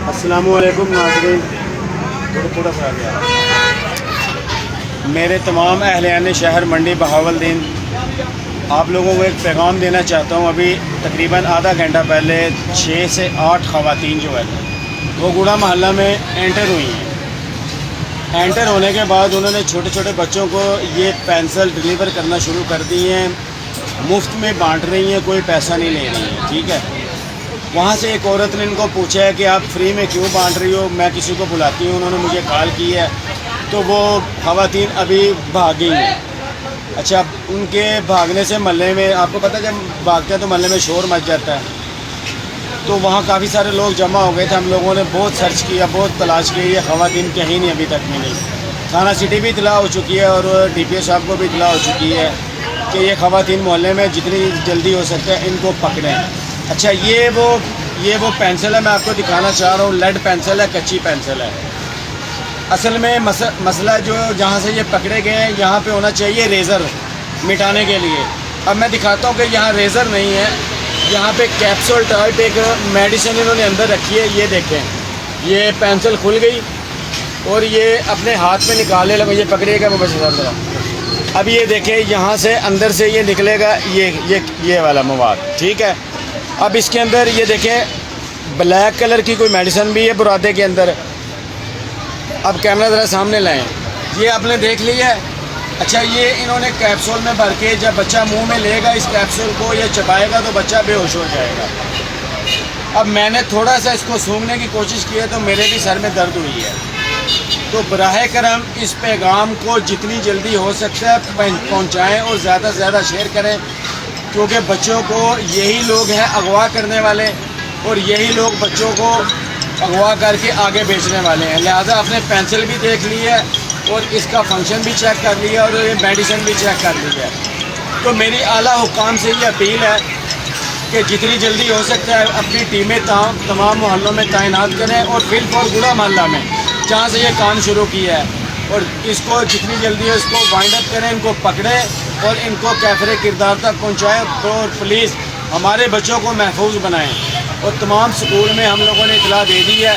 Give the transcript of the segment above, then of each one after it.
السلام علیکم ناظرین، تھوڑا سا گیا میرے تمام اہلیان شہر منڈی بہاولدین، آپ لوگوں کو ایک پیغام دینا چاہتا ہوں۔ ابھی تقریباً آدھا گھنٹہ پہلے 6 سے 8 خواتین جو ہے وہ گوڑا محلہ میں انٹر ہوئی ہیں۔ انٹر ہونے کے بعد انہوں نے چھوٹے چھوٹے بچوں کو یہ پینسل ڈلیور کرنا شروع کر دی ہیں، مفت میں بانٹ رہی ہیں، کوئی پیسہ نہیں لے رہی ہیں، ٹھیک ہے۔ وہاں سے ایک عورت نے ان کو پوچھا ہے کہ آپ فری میں کیوں بانٹ رہی ہو، میں کسی کو بلاتی ہوں، انہوں نے مجھے کال کی ہے، تو وہ خواتین ابھی بھاگ گئی ہیں۔ اچھا، ان کے بھاگنے سے محلے میں، آپ کو پتہ ہے جب بھاگتے ہیں تو محلے میں شور مچ جاتا ہے، تو وہاں کافی سارے لوگ جمع ہو گئے تھے۔ ہم لوگوں نے بہت سرچ کیا، بہت تلاش کی، یہ خواتین کہیں نہیں ابھی تک ملی۔ تھانہ سٹی بھی اطلاع ہو چکی ہے اور ڈی پی او صاحب کو بھی اطلاع ہو چکی ہے کہ یہ خواتین محلے میں جتنی جلدی ہو سکتا ہے ان کو پکڑیں۔ اچھا، یہ وہ پینسل ہے، میں آپ کو دکھانا چاہ رہا ہوں، لیڈ پینسل ہے، کچی پینسل ہے۔ اصل میں مسئلہ جو جہاں سے یہ پکڑے گئے ہیں، یہاں پہ ہونا چاہیے ریزر مٹانے کے لیے۔ اب میں دکھاتا ہوں کہ یہاں ریزر نہیں ہے، یہاں پہ کیپسول ٹائپ ایک میڈیسن انہوں نے اندر رکھی ہے۔ یہ دیکھیں، یہ پینسل کھل گئی اور یہ اپنے ہاتھ میں نکالنے لگا، یہ پکڑے گا مبشر صاحب ذرا۔ اب یہ دیکھیں، یہاں سے اندر سے یہ نکلے گا یہ والا مواد، ٹھیک ہے۔ اب اس کے اندر یہ دیکھیں، بلیک کلر کی کوئی میڈیسن بھی ہے برادے کے اندر۔ اب کیمرہ ذرا سامنے لائیں، یہ آپ نے دیکھ لیا ہے۔ اچھا، یہ انہوں نے کیپسول میں بھر کے، جب بچہ منہ میں لے گا اس کیپسول کو یا چبائے گا تو بچہ بے ہوش ہو جائے گا۔ اب میں نے تھوڑا سا اس کو سونگھنے کی کوشش کی ہے تو میرے بھی سر میں درد ہوئی ہے۔ تو براہ کرم اس پیغام کو جتنی جلدی ہو سکتا ہے پہنچائیں اور زیادہ سے زیادہ شیئر کریں، کیونکہ بچوں کو یہی لوگ ہیں اغوا کرنے والے، اور یہی لوگ بچوں کو اغوا کر کے آگے بیچنے والے ہیں۔ لہٰذا آپ نے پینسل بھی دیکھ لی ہے اور اس کا فنکشن بھی چیک کر لیا اور یہ میڈیسن بھی چیک کر لی ہے۔ تو میری اعلیٰ حکام سے یہ اپیل ہے کہ جتنی جلدی ہو سکتا ہے اپنی ٹیمیں تمام محلوں میں تعینات کریں، اور فل فور گوڑا محلہ میں جہاں سے یہ کام شروع کیا ہے، اور اس کو جتنی جلدی ہو اس کو وائنڈ اپ کریں، ان کو پکڑیں اور ان کو کیفر کردار تک پہنچائیں، اور پلیز ہمارے بچوں کو محفوظ بنائیں۔ اور تمام سکول میں ہم لوگوں نے اطلاع دے دی ہے،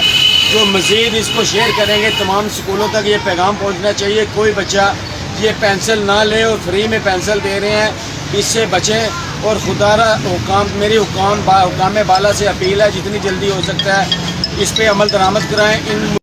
جو مزید اس کو شیئر کریں گے تمام سکولوں تک یہ پیغام پہنچنا چاہیے، کوئی بچہ یہ پینسل نہ لے، اور فری میں پینسل دے رہے ہیں، اس سے بچیں۔ اور خدا را میری حکام بالا سے اپیل ہے جتنی جلدی ہو سکتا ہے اس پہ عمل درآمد کرائیں۔